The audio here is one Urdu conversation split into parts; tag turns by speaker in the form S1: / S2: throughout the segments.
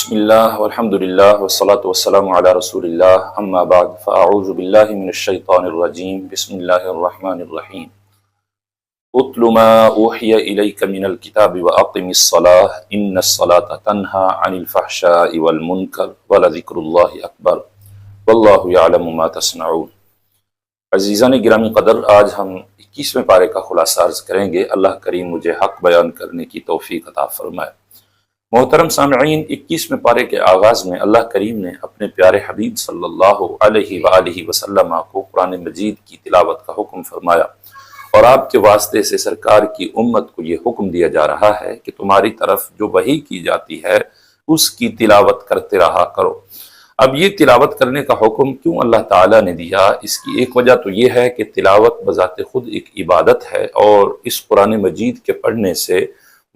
S1: بسم اللہ والحمد للہ والصلاة والسلام علی رسول اللہ اما بعد فاعوذ باللہ من الشیطان الرجیم بسم اللہ الرحمن الرحیم اتل ما اوحی الیک من الکتاب واقم الصلاة ان الصلاة تنہی عن الفحشاء والمنکر ولذکر اللہ اکبر واللہ یعلم ما تصنعون۔ عزیزان گرامی قدر، آج ہم 21ویں پارے کا خلاصہ عرض کریں گے۔ اللہ کریم مجھے حق بیان کرنے کی توفیق عطا فرمائے۔ محترم سامعین، 21ویں پارے کے آغاز میں اللہ کریم نے اپنے پیارے حبیب صلی اللہ علیہ وآلہ وسلم کو قرآن مجید کی تلاوت کا حکم فرمایا، اور آپ کے واسطے سے سرکار کی امت کو یہ حکم دیا جا رہا ہے کہ تمہاری طرف جو وحی کی جاتی ہے اس کی تلاوت کرتے رہا کرو۔ اب یہ تلاوت کرنے کا حکم کیوں اللہ تعالیٰ نے دیا؟ اس کی ایک وجہ تو یہ ہے کہ تلاوت بذات خود ایک عبادت ہے، اور اس قرآن مجید کے پڑھنے سے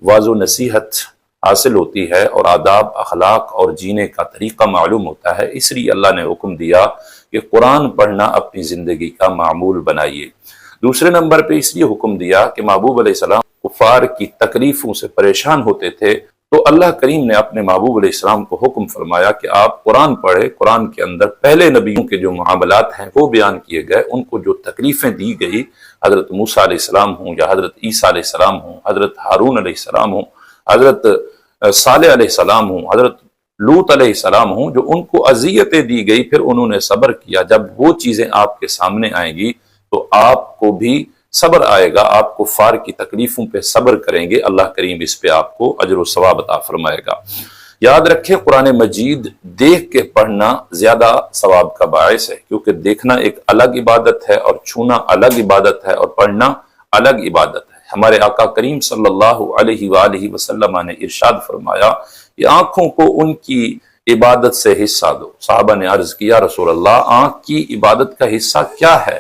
S1: واعظ و نصیحت حاصل ہوتی ہے اور آداب، اخلاق اور جینے کا طریقہ معلوم ہوتا ہے۔ اس لیے اللہ نے حکم دیا کہ قرآن پڑھنا اپنی زندگی کا معمول بنائیے۔ دوسرے نمبر پہ اس لیے حکم دیا کہ محبوب علیہ السلام کفار کی تکلیفوں سے پریشان ہوتے تھے، تو اللہ کریم نے اپنے محبوب علیہ السلام کو حکم فرمایا کہ آپ قرآن پڑھیں۔ قرآن کے اندر پہلے نبیوں کے جو معاملات ہیں وہ بیان کیے گئے، ان کو جو تکلیفیں دی گئی، حضرت موسیٰ علیہ السلام ہوں یا حضرت عیسیٰ علیہ السلام ہوں، حضرت ہارون علیہ السلام ہوں، حضرت صالح علیہ السلام ہوں، حضرت لوط علیہ السلام ہوں، جو ان کو اذیتیں دی گئی، پھر انہوں نے صبر کیا۔ جب وہ چیزیں آپ کے سامنے آئیں گی تو آپ کو بھی صبر آئے گا، آپ کفار کی تکلیفوں پہ صبر کریں گے، اللہ کریم اس پہ آپ کو اجر و ثواب عطا فرمائے گا۔ یاد رکھیں، قرآن مجید دیکھ کے پڑھنا زیادہ ثواب کا باعث ہے، کیونکہ دیکھنا ایک الگ عبادت ہے اور چھونا الگ عبادت ہے اور پڑھنا الگ عبادت ہے۔ ہمارے آقا کریم صلی اللہ علیہ وآلہ وسلم نے ارشاد فرمایا کہ آنکھوں کو ان کی عبادت سے حصہ دو۔ صحابہ نے عرض کیا، رسول اللہ، آنکھ کی عبادت کا حصہ کیا ہے؟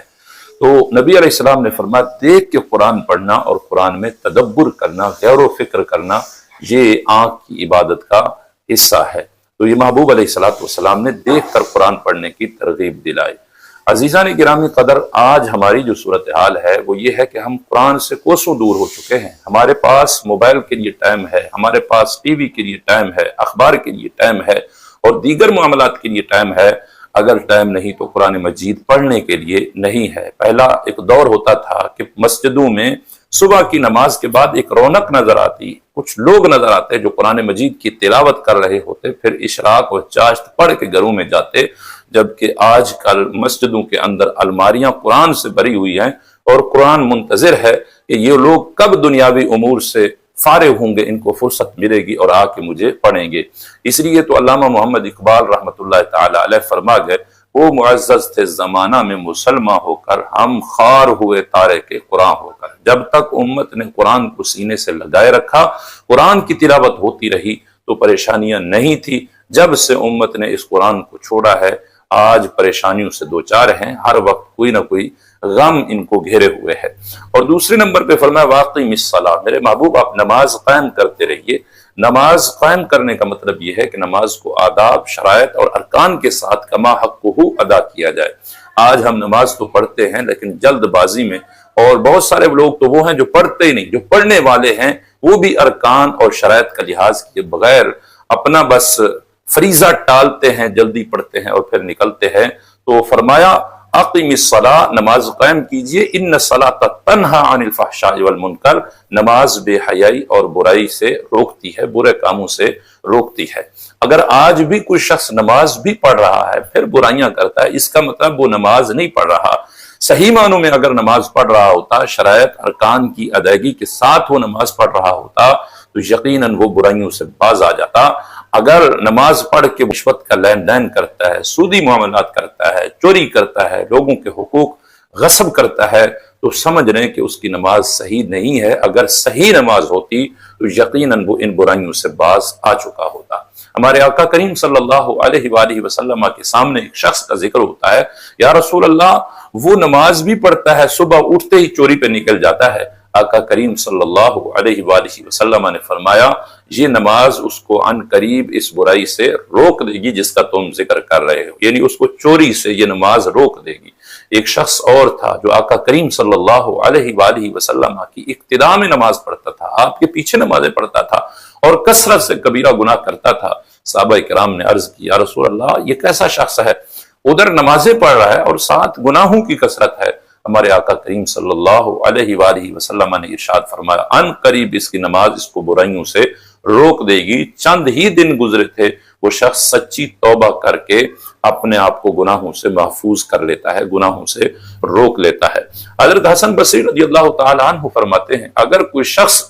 S1: تو نبی علیہ السلام نے فرمایا، دیکھ کے قرآن پڑھنا اور قرآن میں تدبر کرنا، غور و فکر کرنا، یہ آنکھ کی عبادت کا حصہ ہے۔ تو یہ محبوب علیہ السلام نے دیکھ کر قرآن پڑھنے کی ترغیب دلائی۔ عزیزان گرامی قدر، آج ہماری جو صورتحال ہے وہ یہ ہے کہ ہم قرآن سے کوسوں دور ہو چکے ہیں۔ ہمارے پاس موبائل کے لیے ٹائم ہے، ہمارے پاس ٹی وی کے لیے ٹائم ہے، اخبار کے لیے ٹائم ہے اور دیگر معاملات کے لیے ٹائم ہے، اگر ٹائم نہیں تو قرآن مجید پڑھنے کے لیے نہیں ہے۔ پہلا ایک دور ہوتا تھا کہ مسجدوں میں صبح کی نماز کے بعد ایک رونق نظر آتی، کچھ لوگ نظر آتے جو قرآن مجید کی تلاوت کر رہے ہوتے، پھر اشراق اور چاشت پڑھ کے گھروں میں جاتے، جبکہ آج کل مسجدوں کے اندر الماریاں قرآن سے بھری ہوئی ہیں اور قرآن منتظر ہے کہ یہ لوگ کب دنیاوی امور سے فارغ ہوں گے، ان کو فرصت ملے گی اور آ کے مجھے پڑھیں گے۔ اس لیے تو علامہ محمد اقبال رحمۃ اللہ تعالی علیہ فرما گئے، وہ معزز تھے زمانہ میں مسلمان ہو کر، ہم خار ہوئے تارے کے قرآن ہو کر۔ جب تک امت نے قرآن کو سینے سے لگائے رکھا، قرآن کی تلاوت ہوتی رہی تو پریشانیاں نہیں تھی۔ جب سے امت نے اس قرآن کو چھوڑا ہے، آج پریشانیوں سے دوچار ہیں، ہر وقت کوئی نہ کوئی غم ان کو گھیرے ہوئے ہے۔ اور دوسرے نمبر پہ فرمایا، واقعی الصلاۃ، میرے محبوب آپ نماز قائم کرتے رہیے۔ نماز قائم کرنے کا مطلب یہ ہے کہ نماز کو آداب، شرائط اور ارکان کے ساتھ کما حقہ ادا کیا جائے۔ آج ہم نماز تو پڑھتے ہیں لیکن جلد بازی میں، اور بہت سارے لوگ تو وہ ہیں جو پڑھتے ہی نہیں، جو پڑھنے والے ہیں وہ بھی ارکان اور شرائط کا لحاظ کیے بغیر اپنا بس فریضہ ٹالتے ہیں، جلدی پڑھتے ہیں اور پھر نکلتے ہیں۔ تو فرمایا، اقیم الصلاۃ، نماز قائم کیجئے، ان الصلاۃ تنہی عن الفحشاء والمنکر، نماز بے حیائی اور برائی سے روکتی ہے، برے کاموں سے روکتی ہے۔ اگر آج بھی کوئی شخص نماز بھی پڑھ رہا ہے پھر برائیاں کرتا ہے، اس کا مطلب وہ نماز نہیں پڑھ رہا۔ صحیح معنوں میں اگر نماز پڑھ رہا ہوتا، شرائط ارکان کی ادائیگی کے ساتھ وہ نماز پڑھ رہا ہوتا تو یقیناً وہ برائیوں سے باز آ جاتا۔ اگر نماز پڑھ کے رشوت کا لین دین کرتا ہے، سودی معاملات کرتا ہے، چوری کرتا ہے، لوگوں کے حقوق غصب کرتا ہے، تو سمجھ رہے کہ اس کی نماز صحیح نہیں ہے۔ اگر صحیح نماز ہوتی تو یقیناً وہ ان برائیوں سے باز آ چکا ہوتا۔ ہمارے آقا کریم صلی اللہ علیہ وآلہ وسلم کے سامنے ایک شخص کا ذکر ہوتا ہے، یا رسول اللہ، وہ نماز بھی پڑھتا ہے، صبح اٹھتے ہی چوری پہ نکل جاتا ہے۔ آقا کریم صلی اللہ علیہ وآلہ وسلم نے فرمایا، یہ نماز اس کو عن قریب اس برائی سے روک دے گی جس کا تم ذکر کر رہے ہو، یعنی اس کو چوری سے یہ نماز روک دے گی۔ ایک شخص اور تھا جو آقا کریم صلی اللہ علیہ وآلہ وسلم کی اقتداء میں نماز پڑھتا تھا، آپ کے پیچھے نمازیں پڑھتا تھا اور کثرت سے کبیرہ گناہ کرتا تھا۔ صحابہ کرام نے عرض کی یا رسول اللہ یہ کیسا شخص ہے، ادھر نمازیں پڑھ رہا ہے اور ساتھ گناہوں کی کثرت ہے۔ ہمارے آقا کریم صلی اللہ علیہ وآلہ وسلم نے ارشاد فرمایا ان قریب اس کی نماز اس کو برائیوں سے روک دے گی۔ چند ہی دن گزرے تھے، وہ شخص سچی توبہ کر کے اپنے آپ کو گناہوں سے محفوظ کر لیتا ہے، گناہوں سے روک لیتا ہے۔ حضرت حسن بصری رضی اللہ تعالی عنہ فرماتے ہیں اگر کوئی شخص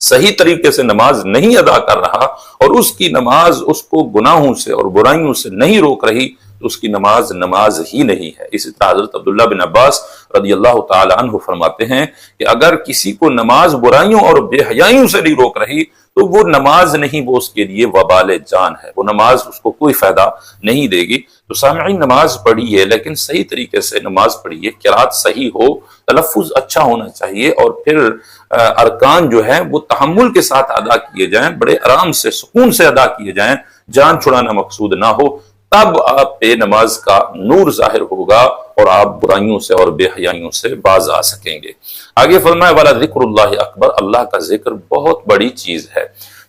S1: صحیح طریقے سے نماز نہیں ادا کر رہا اور اس کی نماز اس کو گناہوں سے اور برائیوں سے نہیں روک رہی تو اس کی نماز ہی نہیں ہے۔ اسی طرح حضرت عبداللہ بن عباس رضی اللہ تعالی عنہ فرماتے ہیں کہ اگر کسی کو نماز برائیوں اور بے حیائیوں سے نہیں روک رہی تو وہ نماز نہیں، وہ اس کے لیے وبال جان ہے، وہ نماز اس کو کوئی فائدہ نہیں دے گی۔ تو سامعین نماز پڑھیے لیکن صحیح طریقے سے نماز پڑھیے، قرات صحیح ہو، تلفظ اچھا ہونا چاہیے، اور پھر ارکان جو ہیں وہ تحمل کے ساتھ ادا کیے جائیں، بڑے آرام سے سکون سے ادا کیے جائیں، جان چھڑانا مقصود نہ ہو، تب آپ پہ نماز کا نور ظاہر ہوگا اور آپ برائیوں سے اور بے حیائیوں سے باز آ سکیں گے۔ آگے فرمایا والا ذکر اللہ اکبر، اللہ کا ذکر بہت بڑی چیز ہے۔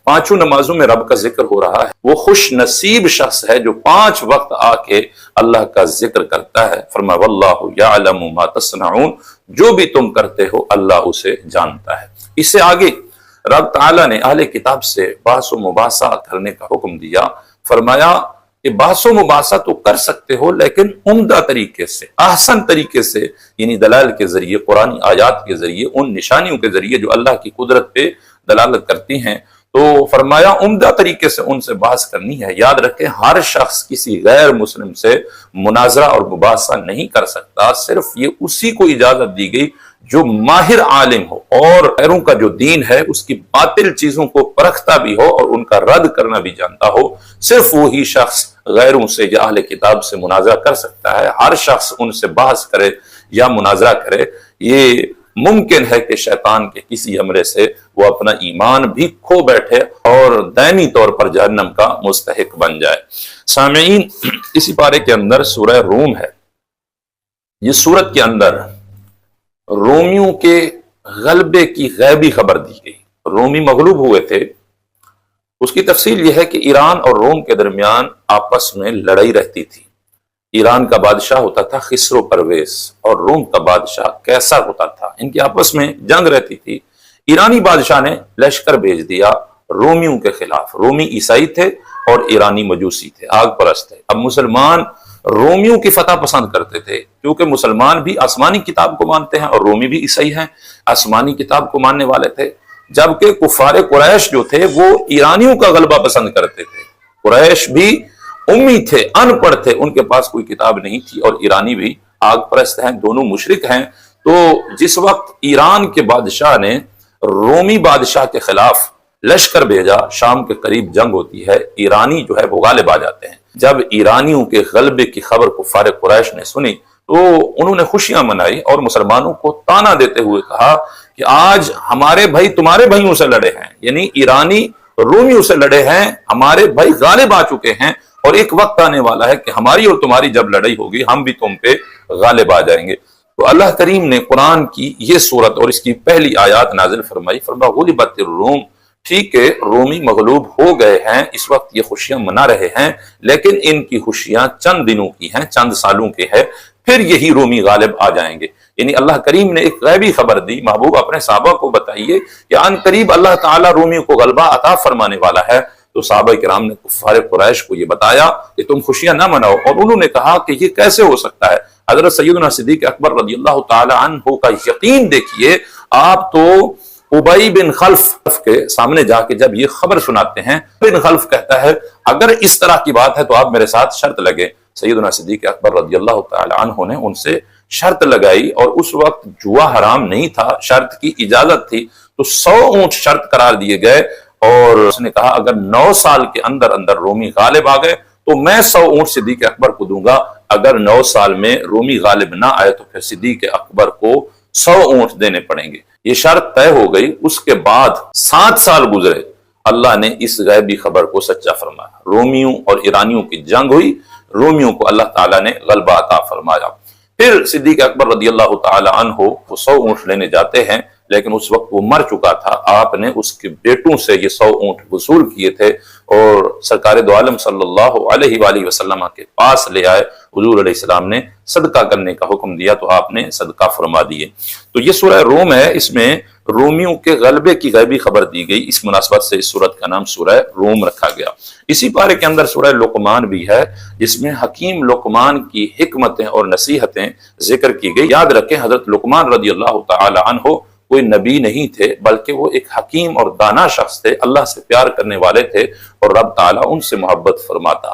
S1: پانچوں نمازوں میں رب کا ذکر ہو رہا ہے، وہ خوش نصیب شخص ہے جو 5 وقت آ کے اللہ کا ذکر کرتا ہے۔ فرمایا واللہ یعلم ما تصنعون، جو بھی تم کرتے ہو اللہ اسے جانتا ہے۔ اس سے آگے رب تعالیٰ نے اہل کتاب سے بحث و مباحثہ کرنے کا حکم دیا۔ فرمایا کہ بحث و مباحثہ تو کر سکتے ہو لیکن عمدہ طریقے سے، احسن طریقے سے، یعنی دلائل کے ذریعے، قرآنی آیات کے ذریعے، ان نشانیوں کے ذریعے جو اللہ کی قدرت پہ دلالت کرتی ہیں۔ تو فرمایا عمدہ طریقے سے ان سے بحث کرنی ہے۔ یاد رکھیں ہر شخص کسی غیر مسلم سے مناظرہ اور مباحثہ نہیں کر سکتا، صرف یہ اسی کو اجازت دی گئی جو ماہر عالم ہو اور غیروں کا جو دین ہے اس کی باطل چیزوں کو پرکھتا بھی ہو اور ان کا رد کرنا بھی جانتا ہو، صرف وہی شخص غیروں سے یا اہل کتاب سے مناظرہ کر سکتا ہے۔ ہر شخص ان سے بحث کرے یا مناظرہ کرے، یہ ممکن ہے کہ شیطان کے کسی حملے سے وہ اپنا ایمان بھی کھو بیٹھے اور دائمی طور پر جہنم کا مستحق بن جائے۔ سامعین اسی پارے کے اندر سورہ روم ہے۔ یہ سورت کے اندر رومیوں کے غلبے کی غیبی خبر دی گئی۔ رومی مغلوب ہوئے تھے، اس کی تفصیل یہ ہے کہ ایران اور روم کے درمیان آپس میں لڑائی رہتی تھی۔ ایران کا بادشاہ ہوتا تھا خسرو پرویز اور روم کا بادشاہ قیصر ہوتا تھا، ان کی آپس میں جنگ رہتی تھی۔ ایرانی بادشاہ نے لشکر بھیج دیا رومیوں کے خلاف۔ رومی عیسائی تھے اور ایرانی مجوسی تھے، آگ پرست تھے۔ اب مسلمان رومیوں کی فتح پسند کرتے تھے کیونکہ مسلمان بھی آسمانی کتاب کو مانتے ہیں اور رومی بھی عیسائی ہیں، آسمانی کتاب کو ماننے والے تھے، جبکہ کفار قریش جو تھے وہ ایرانیوں کا غلبہ پسند کرتے تھے۔ قریش بھی امی تھے، ان پڑھ تھے، ان کے پاس کوئی کتاب نہیں تھی، اور ایرانی بھی آگ پرست ہیں، دونوں مشرک ہیں۔ تو جس وقت ایران کے بادشاہ نے رومی بادشاہ کے خلاف لشکر بھیجا، شام کے قریب جنگ ہوتی ہے، ایرانی جو ہے وہ غالب آ جاتے ہیں۔ جب ایرانیوں کے غلبے کی خبر کفار قریش نے سنی تو انہوں نے خوشیاں منائی اور مسلمانوں کو تانا دیتے ہوئے کہا کہ آج ہمارے بھائی تمہارے بھائیوں سے لڑے ہیں، یعنی ایرانی رومیوں سے لڑے ہیں، ہمارے بھائی غالب آ چکے ہیں، اور ایک وقت آنے والا ہے کہ ہماری اور تمہاری جب لڑائی ہوگی ہم بھی تم پہ غالب آ جائیں گے۔ تو اللہ کریم نے قرآن کی یہ سورت اور اس کی پہلی آیات نازل فرمائی۔ فرمایا غلبت الروم، ٹھیک ہے رومی مغلوب ہو گئے ہیں، اس وقت یہ خوشیاں منا رہے ہیں، لیکن ان کی خوشیاں چند دنوں کی ہیں، چند سالوں کے ہیں، پھر یہی رومی غالب آ جائیں گے۔ یعنی اللہ کریم نے ایک غیبی خبر دی، محبوب اپنے صحابہ کو بتائیے کہ ان قریب اللہ تعالیٰ رومیوں کو غلبہ عطا فرمانے والا ہے۔ تو صحابہ کرام نے کفار قریش کو یہ بتایا کہ تم خوشیاں نہ مناؤ، اور انہوں نے کہا کہ یہ کیسے ہو سکتا ہے۔ حضرت سیدنا صدیق اکبر رضی اللہ تعالی عنہ کا یقین دیکھیے، آپ تو ابی بن خلف کے سامنے جا کے جب یہ خبر سناتے ہیں، بن خلف کہتا ہے اگر اس طرح کی بات ہے تو آپ میرے ساتھ شرط لگے۔ سیدنا صدیق اکبر رضی اللہ تعالی عنہ نے ان سے شرط لگائی، اور اس وقت جوا حرام نہیں تھا، شرط کی اجازت تھی، تو 100 اونٹ شرط قرار دیے گئے، اور اس نے کہا اگر 9 سال کے اندر اندر رومی غالب آ گئے تو میں 100 اونٹ صدیق اکبر کو دوں گا، اگر 9 سال میں رومی غالب نہ آئے تو پھر صدیق اکبر کو 100 اونٹ دینے پڑیں گے۔ یہ شرط طے ہو گئی۔ اس کے بعد 7 سال گزرے، اللہ نے اس غیبی خبر کو سچا فرمایا، رومیوں اور ایرانیوں کی جنگ ہوئی، رومیوں کو اللہ تعالیٰ نے غلبہ عطا فرمایا۔ پھر صدیق اکبر رضی اللہ تعالی عنہ وہ 100 اونٹ لینے جاتے ہیں، لیکن اس وقت وہ مر چکا تھا۔ آپ نے اس کے بیٹوں سے یہ 100 اونٹ وصول کیے تھے اور سرکار دو عالم صلی اللہ علیہ وآلہ وسلم کے پاس لے آئے، حضور علیہ السلام نے صدقہ کرنے کا حکم دیا تو آپ نے صدقہ فرما دیے۔ تو یہ سورہ روم ہے، اس میں رومیوں کے غلبے کی غیبی خبر دی گئی، اس مناسبت سے اس سورت کا نام سورہ روم رکھا گیا۔ اسی پارے کے اندر سورہ لقمان بھی ہے، جس میں حکیم لقمان کی حکمتیں اور نصیحتیں ذکر کی گئی۔ یاد رکھیں حضرت لقمان رضی اللہ تعالی عنہ کوئی نبی نہیں تھے، بلکہ وہ ایک حکیم اور دانا شخص تھے، اللہ سے پیار کرنے والے تھے اور رب تعالیٰ ان سے محبت فرماتا۔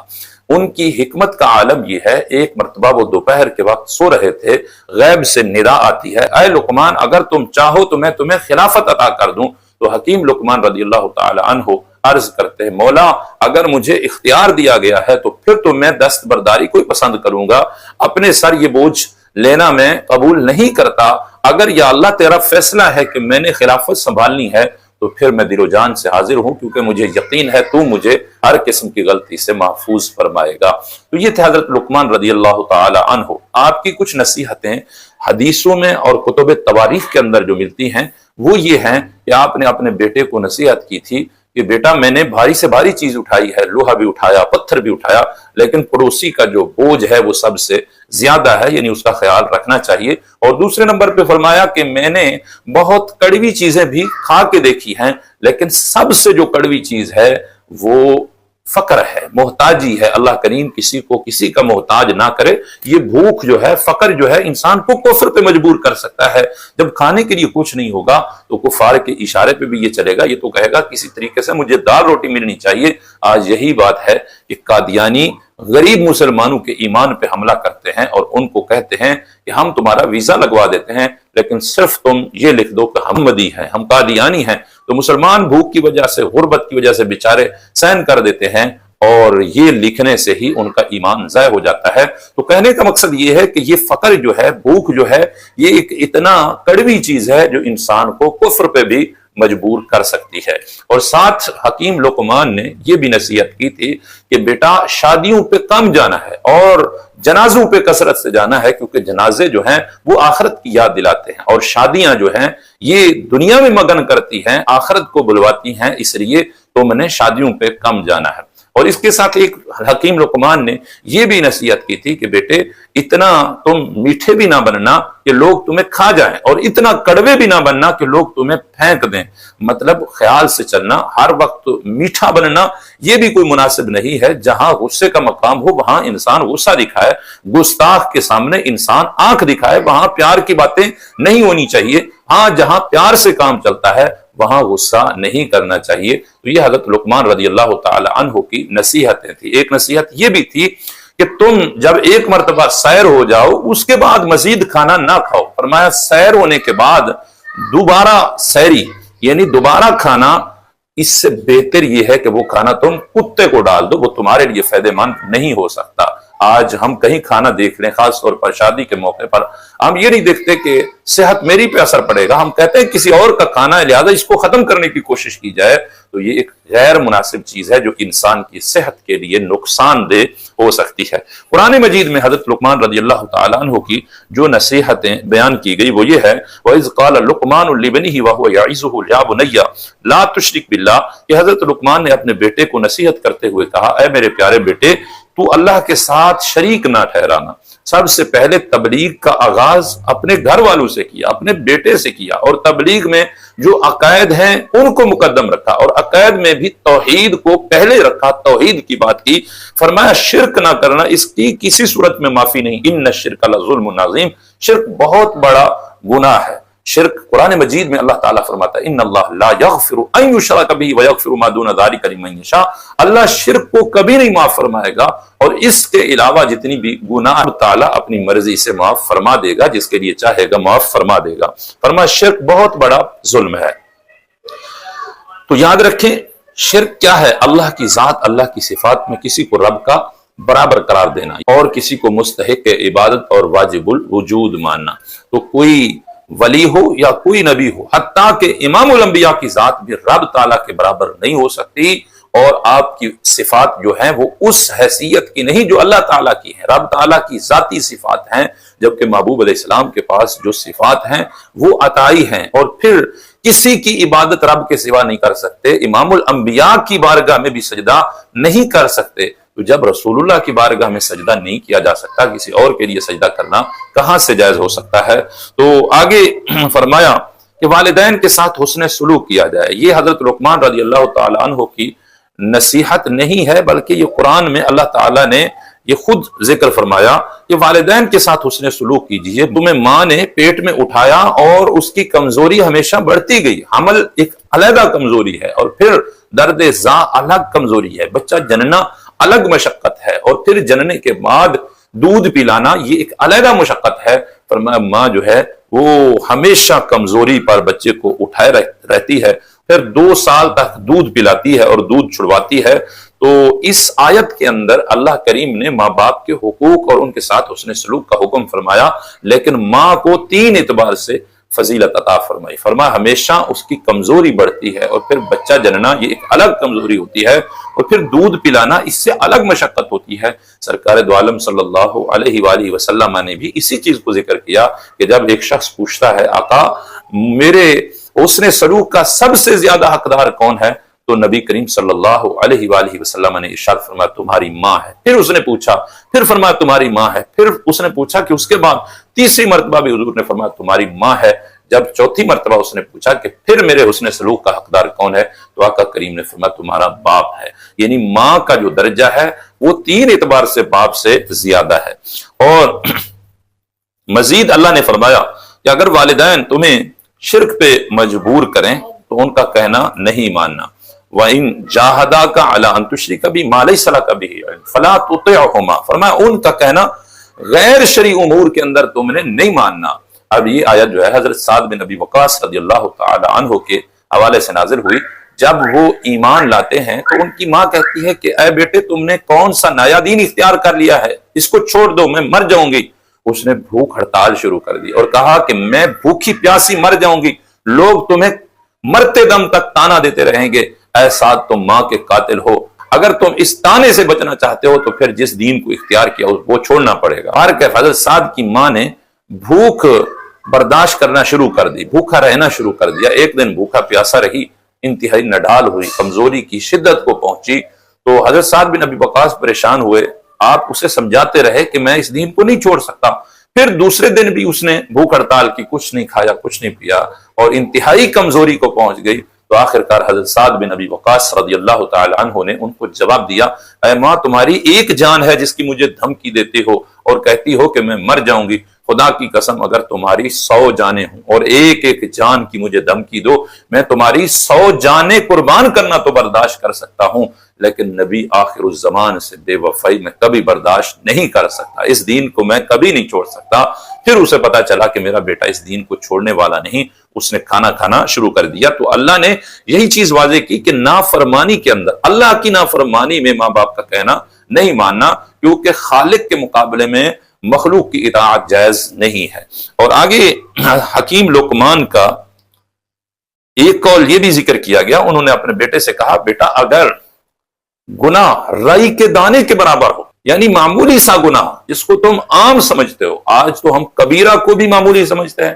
S1: ان کی حکمت کا عالم یہ ہے، ایک مرتبہ وہ دوپہر کے وقت سو رہے تھے، غیب سے ندا آتی ہے، اے لقمان اگر تم چاہو تو میں تمہیں خلافت عطا کر دوں۔ تو حکیم لقمان رضی اللہ تعالی عنہ عرض کرتے ہیں، مولا اگر مجھے اختیار دیا گیا ہے تو پھر تو میں دستبرداری کو پسند کروں گا، اپنے سر یہ بوجھ لینا میں قبول نہیں کرتا۔ اگر یا اللہ تیرا فیصلہ ہے کہ میں نے خلافت سنبھالنی ہے تو پھر میں دل و جان سے حاضر ہوں، کیونکہ مجھے یقین ہے تو مجھے ہر قسم کی غلطی سے محفوظ فرمائے گا۔ تو یہ تھے حضرت لقمان رضی اللہ تعالی عنہ۔ آپ کی کچھ نصیحتیں حدیثوں میں اور کتب تواریخ کے اندر جو ملتی ہیں وہ یہ ہیں کہ آپ نے اپنے بیٹے کو نصیحت کی تھی کہ بیٹا میں نے بھاری سے بھاری چیز اٹھائی ہے، لوہا بھی اٹھایا، پتھر بھی اٹھایا، لیکن پڑوسی کا جو بوجھ ہے وہ سب سے زیادہ ہے، یعنی اس کا خیال رکھنا چاہیے۔ اور دوسرے نمبر پہ فرمایا کہ میں نے بہت کڑوی چیزیں بھی کھا کے دیکھی ہیں، لیکن سب سے جو کڑوی چیز ہے وہ فقر ہے، محتاجی ہے۔ اللہ کریم کسی کو کسی کا محتاج نہ کرے۔ یہ بھوک جو ہے، فقر جو ہے، انسان کو کفر پہ مجبور کر سکتا ہے۔ جب کھانے کے لیے کچھ نہیں ہوگا تو کفار کے اشارے پہ بھی یہ چلے گا، یہ تو کہے گا کسی طریقے سے مجھے دال روٹی ملنی چاہیے۔ آج یہی بات ہے کہ قادیانی غریب مسلمانوں کے ایمان پہ حملہ کرتے ہیں اور ان کو کہتے ہیں کہ ہم تمہارا ویزا لگوا دیتے ہیں، لیکن صرف تم یہ لکھ دو کہ ہم مدی ہیں، ہم قادیانی ہیں۔ تو مسلمان بھوک کی وجہ سے، غربت کی وجہ سے بیچارے سہن کر دیتے ہیں، اور یہ لکھنے سے ہی ان کا ایمان ضائع ہو جاتا ہے۔ تو کہنے کا مقصد یہ ہے کہ یہ فقر جو ہے، بھوک جو ہے، یہ ایک اتنا کڑوی چیز ہے جو انسان کو کفر پہ بھی مجبور کر سکتی ہے۔ اور ساتھ حکیم لقمان نے یہ بھی نصیحت کی تھی کہ بیٹا شادیوں پہ کم جانا ہے اور جنازوں پہ کثرت سے جانا ہے، کیونکہ جنازے جو ہیں وہ آخرت کی یاد دلاتے ہیں، اور شادیاں جو ہیں یہ دنیا میں مگن کرتی ہیں، آخرت کو بلواتی ہیں، اس لیے تم نے شادیوں پہ کم جانا ہے۔ اور اس کے ساتھ ایک حکیم لقمان نے یہ بھی نصیحت کی تھی کہ بیٹے اتنا تم میٹھے بھی نہ بننا کہ لوگ تمہیں کھا جائیں، اور اتنا کڑوے بھی نہ بننا کہ لوگ تمہیں پھینک دیں۔ مطلب خیال سے چلنا، ہر وقت میٹھا بننا یہ بھی کوئی مناسب نہیں ہے۔ جہاں غصے کا مقام ہو وہاں انسان غصہ دکھائے، گستاخ کے سامنے انسان آنکھ دکھائے، وہاں پیار کی باتیں نہیں ہونی چاہیے۔ ہاں جہاں پیار سے کام چلتا ہے وہاں غصہ نہیں کرنا چاہیے۔ تو یہ حضرت لقمان رضی اللہ تعالی عنہ کی نصیحتیں تھی۔ ایک نصیحت یہ بھی تھی کہ تم جب ایک مرتبہ سیر ہو جاؤ اس کے بعد مزید کھانا نہ کھاؤ۔ فرمایا سیر ہونے کے بعد دوبارہ سیری یعنی دوبارہ کھانا، اس سے بہتر یہ ہے کہ وہ کھانا تم کتے کو ڈال دو، وہ تمہارے لیے فائدہ مند نہیں ہو سکتا۔ آج ہم کہیں کھانا دیکھ لیں، خاص طور پر شادی کے موقع پر، ہم یہ نہیں دیکھتے کہ صحت میری پہ اثر پڑے گا، ہم کہتے ہیں کسی اور کا کھانا ہے لہذا اس کو ختم کرنے کی کوشش کی جائے۔ تو یہ ایک غیر مناسب چیز ہے جو انسان کی صحت کے لیے نقصان دہ ہو سکتی ہے۔ قرآن مجید میں حضرت لقمان رضی اللہ تعالیٰ عنہ کی جو نصیحتیں بیان کی گئی وہ یہ ہے، وَإِذْ قَالَ لُقْمَانُ لِابْنِهِ وَهُوَ يَعِظُهُ يَا بُنَيَّ لَا تُشْرِكْ بِاللَّهِ کہ حضرت لقمان نے اپنے بیٹے کو نصیحت کرتے ہوئے کہا، اے میرے پیارے بیٹے تو اللہ کے ساتھ شریک نہ ٹھہرانا۔ سب سے پہلے تبلیغ کا آغاز اپنے گھر والوں سے کیا، اپنے بیٹے سے کیا، اور تبلیغ میں جو عقائد ہیں ان کو مقدم رکھا، اور عقائد میں بھی توحید کو پہلے رکھا، توحید کی بات کی۔ فرمایا شرک نہ کرنا، اس کی کسی صورت میں معافی نہیں۔ ان الشرک لظلم عظیم، شرک بہت بڑا گناہ ہے۔ شرک قرآن مجید میں اللہ تعالیٰ فرماتا ہے ان اللہ لا یغفر ان یشرک بہ ویغفر ما دون ذلک لمن یشاء، اللہ شرک کو کبھی نہیں معاف فرمائے گا، اور اس کے علاوہ جتنی بھی گناہ تعالیٰ اپنی مرضی سے معاف فرما دے گا، جس کے لیے چاہے گا معاف فرما دے گا۔ فرمایا شرک بہت بڑا ظلم ہے۔ تو یاد رکھیں شرک کیا ہے؟ اللہ کی ذات، اللہ کی صفات میں کسی کو رب کا برابر قرار دینا، اور کسی کو مستحق عبادت اور واجب الوجود ماننا۔ تو کوئی ولی ہو یا کوئی نبی ہو، حتیٰ کہ امام الانبیاء کی ذات بھی رب تعالیٰ کے برابر نہیں ہو سکتی، اور آپ کی صفات جو ہیں وہ اس حیثیت کی نہیں جو اللہ تعالیٰ کی ہیں، رب تعالیٰ کی ذاتی صفات ہیں، جبکہ محبوب علیہ السلام کے پاس جو صفات ہیں وہ عطائی ہیں، اور پھر کسی کی عبادت رب کے سوا نہیں کر سکتے، امام الانبیاء کی بارگاہ میں بھی سجدہ نہیں کر سکتے، تو جب رسول اللہ کی بارگاہ میں سجدہ نہیں کیا جا سکتا، کسی اور کے لیے سجدہ کرنا کہاں سے جائز ہو سکتا ہے؟ تو آگے فرمایا کہ والدین کے ساتھ حسن سلوک کیا جائے۔ یہ حضرت لقمان رضی اللہ تعالیٰ عنہ کی نصیحت نہیں ہے، بلکہ یہ قرآن میں اللہ تعالیٰ نے یہ خود ذکر فرمایا کہ والدین کے ساتھ حسن سلوک کیجیے۔ تمہیں ماں نے پیٹ میں اٹھایا اور اس کی کمزوری ہمیشہ بڑھتی گئی، حمل ایک علیحدہ کمزوری ہے، اور پھر درد زا الگ کمزوری ہے، بچہ جننا الگ مشقت ہے، اور پھر جننے کے بعد دودھ پلانا یہ ایک علیحدہ مشقت ہے۔ فرمایا ماں جو ہے وہ ہمیشہ کمزوری پر بچے کو اٹھائے رہتی ہے، پھر 2 سال تک دودھ پلاتی ہے اور دودھ چھڑواتی ہے۔ تو اس آیت کے اندر اللہ کریم نے ماں باپ کے حقوق اور ان کے ساتھ حسن سلوک کا حکم فرمایا، لیکن ماں کو 3 اعتبار سے فضیلت عطا فرمائی۔ فرمایا ہمیشہ اس کی کمزوری بڑھتی ہے، اور پھر بچہ جننا یہ ایک الگ کمزوری ہوتی ہے، اور پھر دودھ پلانا اس سے الگ مشقت ہوتی ہے۔ سرکار دو عالم صلی اللہ علیہ وآلہ وسلم نے بھی اسی چیز کو ذکر کیا کہ جب ایک شخص پوچھتا ہے آقا میرے حسن سلوک کا سب سے زیادہ حقدار کون ہے، تو نبی کریم صلی اللہ علیہ وآلہ وسلم نے ارشاد فرمایا تمہاری ماں ہے۔ پھر اس نے پوچھا، پھر فرمایا تمہاری ماں ہے، پھر اس نے پوچھا کہ اس کے بعد تیسری مرتبہ بھی حضور نے فرمایا تمہاری ماں ہے۔ جب چوتھی مرتبہ اس نے پوچھا کہ پھر میرے حسن سلوک کا حقدار کون ہے، تو آقا کریم نے فرمایا تمہارا باپ ہے۔ یعنی ماں کا جو درجہ ہے وہ 3 اعتبار سے باپ سے زیادہ ہے۔ اور مزید اللہ نے فرمایا کہ اگر والدین تمہیں شرک پہ مجبور کریں تو ان کا کہنا نہیں ماننا۔ وَإِن جَاهَدَاكَ عَلَىٰ أَن تُشْرِكَ بِي مَا لَيْسَ لَكَ بِهِ عِلْمٌ فَلَا تُطِعْهُمَا۔ فرمایا ان کا کہنا غیر شرعی امور کے اندر تم نے نہیں ماننا۔ اب یہ آیت جو ہے حضرت سعد بن ابی وقاص رضی اللہ تعالی عنہ کے حوالے سے نازل ہوئی۔ جب وہ ایمان لاتے ہیں تو ان کی ماں کہتی ہے کہ اے بیٹے تم نے کون سا نیا دین اختیار کر لیا ہے، اس کو چھوڑ دو، میں مر جاؤں گی۔ اس نے بھوک ہڑتال شروع کر دی اور کہا کہ میں بھوکی پیاسی مر جاؤں گی، لوگ تمہیں مرتے دم تک تانا دیتے رہیں گے اے سعد تم ماں کے قاتل ہو، اگر تم اس تانے سے بچنا چاہتے ہو تو پھر جس دین کو اختیار کیا وہ چھوڑنا پڑے گا۔ ہر کیف حضرت سعد کی ماں نے بھوک برداشت کرنا شروع کر دی، بھوکا رہنا شروع کر دیا۔ ایک دن بھوکا پیاسا رہی، انتہائی نڈال ہوئی، کمزوری کی شدت کو پہنچی، تو حضرت سعد بن ابی وقاص پریشان ہوئے۔ آپ اسے سمجھاتے رہے کہ میں اس دین کو نہیں چھوڑ سکتا۔ پھر دوسرے دن بھی اس نے بھوک ہڑتال کی، کچھ نہیں کھایا کچھ نہیں پیا، اور انتہائی کمزوری کو پہنچ گئی۔ تو آخرکار حضرت سعد بن ابی وقاص رضی اللہ تعالی عنہ نے ان کو جواب دیا اے ماں تمہاری ایک جان ہے جس کی مجھے دھمکی دیتے ہو اور کہتی ہو کہ میں مر جاؤں گی، خدا کی قسم اگر تمہاری 100 جانیں ہوں اور ایک ایک جان کی مجھے دھمکی دو، میں تمہاری 100 جانیں قربان کرنا تو برداشت کر سکتا ہوں، لیکن نبی آخر الزمان سے بے وفائی میں کبھی برداشت نہیں کر سکتا، اس دین کو میں کبھی نہیں چھوڑ سکتا۔ پھر اسے پتا چلا کہ میرا بیٹا اس دین کو چھوڑنے والا نہیں، اس نے کھانا کھانا شروع کر دیا۔ تو اللہ نے یہی چیز واضح کی کہ نافرمانی کے اندر، اللہ کی نافرمانی میں ماں باپ کا کہنا نہیں ماننا، کیونکہ خالق کے مقابلے میں مخلوق کی اطاعت جائز نہیں ہے۔ اور آگے حکیم لقمان کا ایک قول یہ بھی ذکر کیا گیا، انہوں نے اپنے بیٹے سے کہا بیٹا اگر گناہ رائی کے دانے کے برابر ہو، یعنی معمولی سا گناہ جس کو تم عام سمجھتے ہو، آج تو ہم کبیرہ کو بھی معمولی سمجھتے ہیں،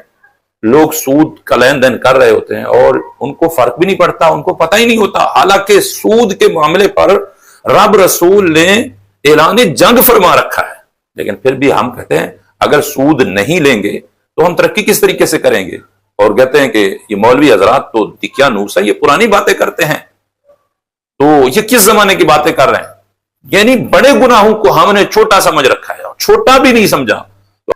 S1: لوگ سود کا لین دین کر رہے ہوتے ہیں اور ان کو فرق بھی نہیں پڑتا، ان کو پتہ ہی نہیں ہوتا، حالانکہ سود کے معاملے پر رب رسول نے اعلان جنگ فرما رکھا ہے، لیکن پھر بھی ہم کہتے ہیں اگر سود نہیں لیں گے تو ہم ترقی کس طریقے سے کریں گے، اور کہتے ہیں کہ یہ مولوی حضرات تو دکیا نوس ہے، یہ پرانی باتیں کرتے ہیں، تو یہ کس زمانے کی باتیں کر رہے ہیں، یعنی بڑے گناہوں کو ہم نے چھوٹا سمجھ رکھا ہے، چھوٹا بھی نہیں سمجھا۔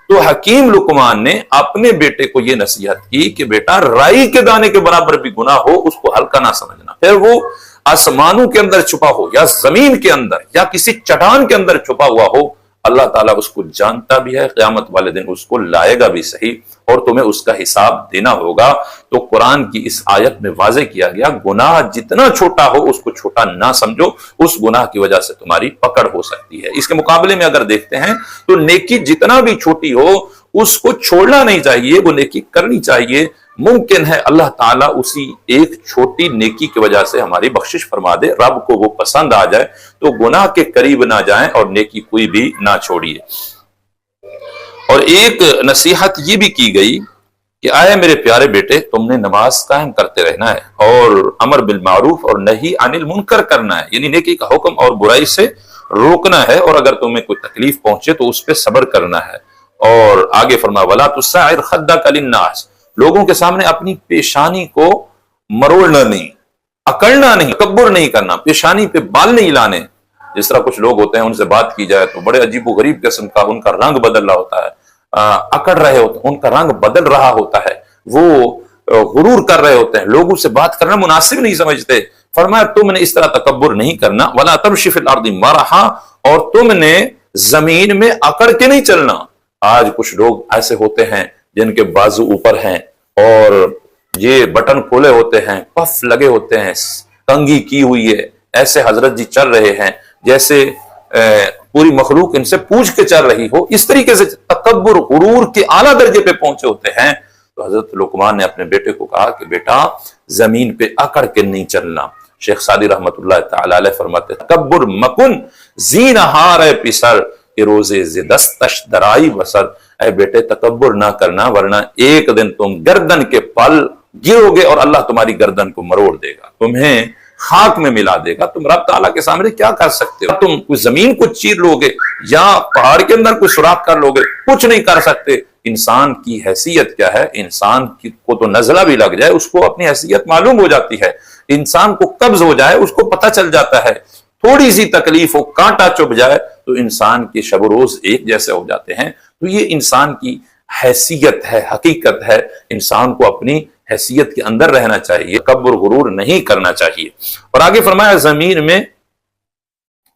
S1: تو حکیم لقمان نے اپنے بیٹے کو یہ نصیحت کی کہ بیٹا رائی کے دانے کے برابر بھی گناہ ہو اس کو ہلکا نہ سمجھنا، پھر وہ آسمانوں کے اندر چھپا ہو یا زمین کے اندر یا کسی چٹان کے اندر چھپا ہوا ہو، اللہ تعالیٰ اس کو جانتا بھی ہے، قیامت والے دن اس کو لائے گا بھی صحیح اور تمہیں اس کا حساب دینا ہوگا۔ تو قرآن کی اس آیت میں واضح کیا گیا گناہ جتنا چھوٹا ہو اس کو چھوٹا نہ سمجھو، اس گناہ کی وجہ سے تمہاری پکڑ ہو سکتی ہے۔ اس کے مقابلے میں اگر دیکھتے ہیں تو نیکی جتنا بھی چھوٹی ہو اس کو چھوڑنا نہیں چاہیے، وہ نیکی کرنی چاہیے، ممکن ہے اللہ تعالیٰ اسی ایک چھوٹی نیکی کی وجہ سے ہماری بخشش فرما دے، رب کو وہ پسند آ جائے تو گناہ کے قریب نہ جائیں اور نیکی کوئی بھی نہ چھوڑیے۔ اور ایک نصیحت یہ بھی کی گئی کہ آئے میرے پیارے بیٹے، تم نے نماز قائم کرتے رہنا ہے اور امر بالمعروف اور نہی عن المنکر کرنا ہے، یعنی نیکی کا حکم اور برائی سے روکنا ہے، اور اگر تمہیں کوئی تکلیف پہنچے تو اس پہ صبر کرنا ہے۔ اور آگے فرما وَلَا تُسَعِّرْ خَدَّكَ لِلنَّاسِ، لوگوں کے سامنے اپنی پیشانی کو مروڑنا نہیں، اکڑنا نہیں، تکبر نہیں کرنا، پیشانی پہ بال نہیں لانے۔ جس طرح کچھ لوگ ہوتے ہیں ان سے بات کی جائے تو بڑے عجیب و غریب قسم کا ان کا رنگ بدل رہا ہوتا ہے، اکڑ رہے ہوتے ہیں، ان کا رنگ بدل رہا ہوتا ہے، وہ غرور کر رہے ہوتے ہیں، لوگوں سے بات کرنا مناسب نہیں سمجھتے۔ فرمایا تم نے اس طرح تکبر نہیں کرنا، وَلَا تَمْشِ فِي الْأَرْضِ مَرَحًا، اور تم نے زمین میں اکڑ کے نہیں چلنا۔ آج کچھ لوگ ایسے ہوتے ہیں جن کے بازو اوپر ہیں اور یہ بٹن کھولے ہوتے ہیں، پف لگے ہوتے ہیں، کنگھی کی ہوئی ہے، ایسے حضرت جی چل رہے ہیں جیسے پوری مخلوق ان سے پوچھ کے چل رہی ہو، اس طریقے سے تکبر غرور کے اعلیٰ درجے پہ پہنچے ہوتے ہیں۔ تو حضرت لقمان نے اپنے بیٹے کو کہا کہ بیٹا زمین پہ اکڑ کے نہیں چلنا۔ شیخ سعدی رحمت اللہ تعالی علیہ فرماتے تکبر مکن زینہار اے پسر کہ روزے زدستش درائی بسر، اے بیٹے تکبر نہ کرنا ورنہ ایک دن تم گردن کے پل گرو گے اور اللہ تمہاری گردن کو مروڑ دے گا، تمہیں خاک میں ملا دے گا۔ تم رب تعالیٰ کے سامنے کیا کر سکتے ہو؟ تم کوئی زمین کو چیر لو گے یا پہاڑ کے اندر کوئی سوراخ کر لو گے، کچھ نہیں کر سکتے۔ انسان کی حیثیت کیا ہے؟ انسان کو تو نزلہ بھی لگ جائے اس کو اپنی حیثیت معلوم ہو جاتی ہے، انسان کو قبض ہو جائے اس کو پتہ چل جاتا ہے، تھوڑی سی تکلیف ہو، کانٹا چبھ جائے تو انسان کے شب و روز ایک جیسے ہو جاتے ہیں۔ تو یہ انسان کی حیثیت ہے، حقیقت ہے، انسان کو اپنی حیثیت کے اندر رہنا چاہیے، تکبر غرور نہیں کرنا چاہیے۔ اور آگے فرمایا زمین میں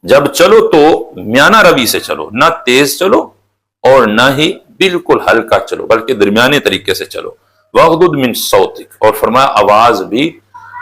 S1: جب چلو تو میانہ روی سے چلو، نہ تیز چلو اور نہ ہی بالکل ہلکا چلو بلکہ درمیانے طریقے سے چلو۔ وَاغْضُضْ مِنْ صَوْتِكَ، اور فرمایا آواز بھی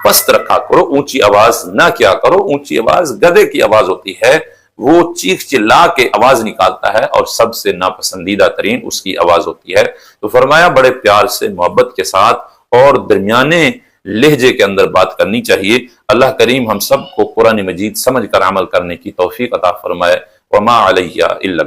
S1: پست رکھا کرو، اونچی آواز نہ کیا کرو۔ اونچی آواز گدھے کی آواز ہوتی ہے، وہ چیخ چلا کے آواز نکالتا ہے اور سب سے ناپسندیدہ ترین اس کی آواز ہوتی ہے۔ تو فرمایا بڑے پیار سے، محبت کے ساتھ اور درمیانے لہجے کے اندر بات کرنی چاہیے۔ اللہ کریم ہم سب کو قرآن مجید سمجھ کر عمل کرنے کی توفیق عطا فرمائے۔ وما علیہ الا